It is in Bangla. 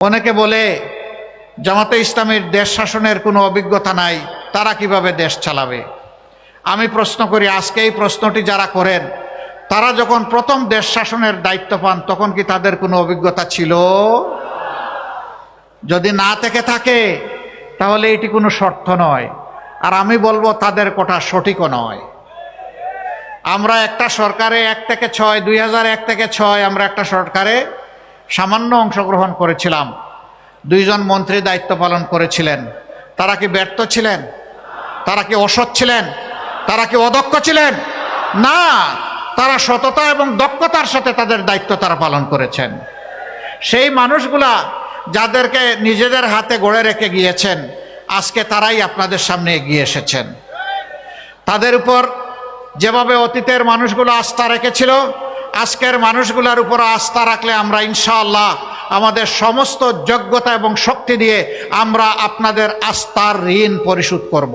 অনেকে বলে জামাতে ইসলামীর দেশ শাসনের কোনো অভিজ্ঞতা নাই, তারা কিভাবে দেশ চালাবে। আমি প্রশ্ন করি, আজকে এই প্রশ্নটি যারা করেন তারা যখন প্রথম দেশ শাসনের দায়িত্ব পান তখন কি তাদের কোনো অভিজ্ঞতা ছিল? যদি না থেকে থাকে তাহলে এটি কোনো শর্ত নয়, আর আমি বলবো তাদের কথা সঠিকও নয়। আমরা একটা সরকারে 1 থেকে 6, 2001 থেকে 6 আমরা একটা সরকারে সামান্য অংশগ্রহণ করেছিলাম। 2 জন মন্ত্রী দায়িত্ব পালন করেছিলেন। তারা কি ব্যর্থ ছিলেন? তারা কি অসৎ ছিলেন? তারা কি অদক্ষ ছিলেন? না, তারা সততা এবং দক্ষতার সাথে তাদের দায়িত্ব তারা পালন করেছেন। সেই মানুষগুলা যাদেরকে নিজেদের হাতে গড়ে রেখে গিয়েছেন, আজকে তারাই আপনাদের সামনে এগিয়ে এসেছেন। তাদের উপর যেভাবে অতীতের মানুষগুলো আস্থা রেখেছিল, আজকের মানুষগুলোর উপর আস্থা রাখলে আমরা ইনশাআল্লাহ আমাদের সমস্ত যোগ্যতা এবং শক্তি দিয়ে আমরা আপনাদের আস্থার ঋণ পরিশোধ করব।